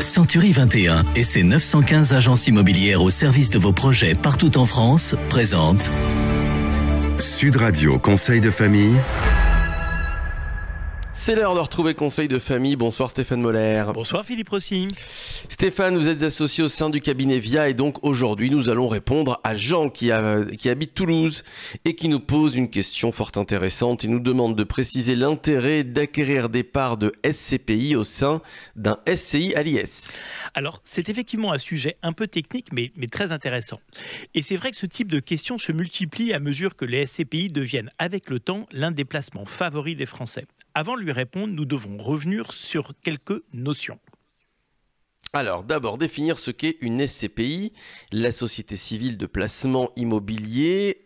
Century 21 et ses 915 agences immobilières au service de vos projets partout en France présentent Sud Radio Conseil de famille. C'est l'heure de retrouver Conseil de famille. Bonsoir Stéphane Moller. Bonsoir Philippe Rossi. Stéphane, vous êtes associé au sein du cabinet VIA et donc aujourd'hui nous allons répondre à Jean qui habite Toulouse et qui nous pose une question fort intéressante. Il nous demande de préciser l'intérêt d'acquérir des parts de SCPI au sein d'un SCI à l'IS. Alors c'est effectivement un sujet un peu technique mais très intéressant. Et c'est vrai que ce type de questions se multiplie à mesure que les SCPI deviennent avec le temps l'un des placements favoris des Français. Avant de lui répondre, nous devons revenir sur quelques notions. Alors, d'abord, définir ce qu'est une SCPI. La société civile de placement immobilier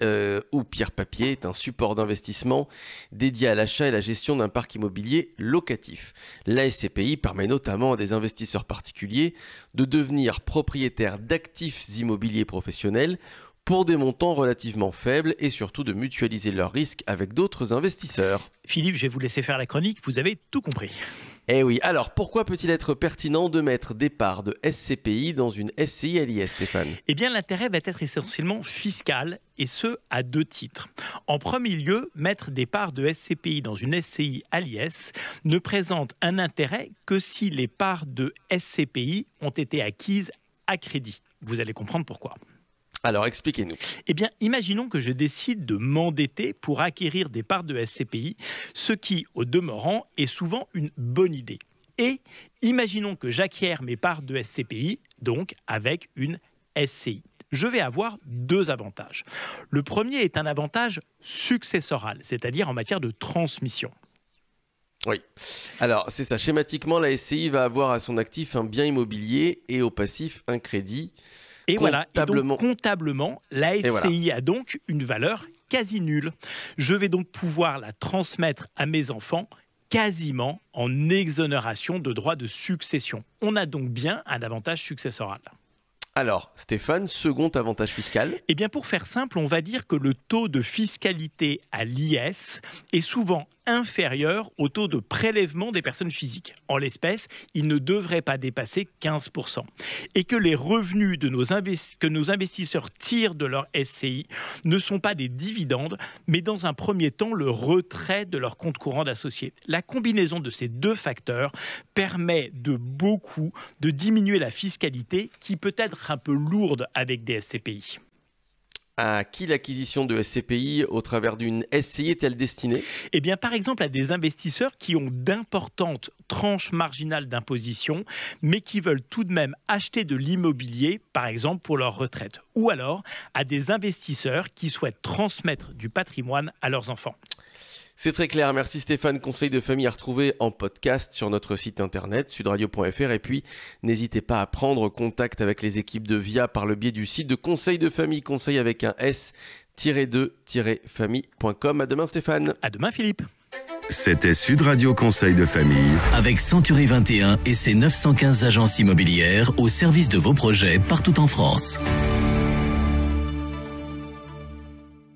ou pierre papier est un support d'investissement dédié à l'achat et la gestion d'un parc immobilier locatif. La SCPI permet notamment à des investisseurs particuliers de devenir propriétaires d'actifs immobiliers professionnels pour des montants relativement faibles et surtout de mutualiser leurs risques avec d'autres investisseurs. Philippe, je vais vous laisser faire la chronique, vous avez tout compris. Eh oui, alors pourquoi peut-il être pertinent de mettre des parts de SCPI dans une SCI à l'IS, Stéphane ? Eh bien, l'intérêt va être essentiellement fiscal, et ce, à deux titres. En premier lieu, mettre des parts de SCPI dans une SCI à l'IS ne présente un intérêt que si les parts de SCPI ont été acquises à crédit. Vous allez comprendre pourquoi. Alors, expliquez-nous. Eh bien, imaginons que je décide de m'endetter pour acquérir des parts de SCPI, ce qui, au demeurant, est souvent une bonne idée. Et imaginons que j'acquière mes parts de SCPI, donc avec une SCI. Je vais avoir deux avantages. Le premier est un avantage successoral, c'est-à-dire en matière de transmission. Oui, alors c'est ça. Schématiquement, la SCI va avoir à son actif un bien immobilier et au passif un crédit. Et voilà, et donc comptablement, la SCI a donc une valeur quasi nulle. Je vais donc pouvoir la transmettre à mes enfants quasiment en exonération de droits de succession. On a donc bien un avantage successoral. Alors, Stéphane, second avantage fiscal ? Eh bien, pour faire simple, on va dire que le taux de fiscalité à l'IS est souvent inférieur au taux de prélèvement des personnes physiques. En l'espèce, il ne devrait pas dépasser 15%. Et que les revenus que nos investisseurs tirent de leur SCI ne sont pas des dividendes, mais dans un premier temps, le retrait de leur compte courant d'associés. La combinaison de ces deux facteurs permet de diminuer la fiscalité qui peut être un peu lourde avec des SCPI. À qui l'acquisition de SCPI au travers d'une SCI est-elle destinée ? Eh bien, par exemple, à des investisseurs qui ont d'importantes tranches marginales d'imposition, mais qui veulent tout de même acheter de l'immobilier, par exemple pour leur retraite. Ou alors à des investisseurs qui souhaitent transmettre du patrimoine à leurs enfants. C'est très clair, merci Stéphane. Conseil de famille à retrouver en podcast sur notre site internet sudradio.fr et puis n'hésitez pas à prendre contact avec les équipes de VIA par le biais du site de Conseil de famille, conseil avec un s-2-famille.com. À demain Stéphane. À demain Philippe. C'était Sud Radio Conseil de famille. avec Century 21 et ses 915 agences immobilières au service de vos projets partout en France.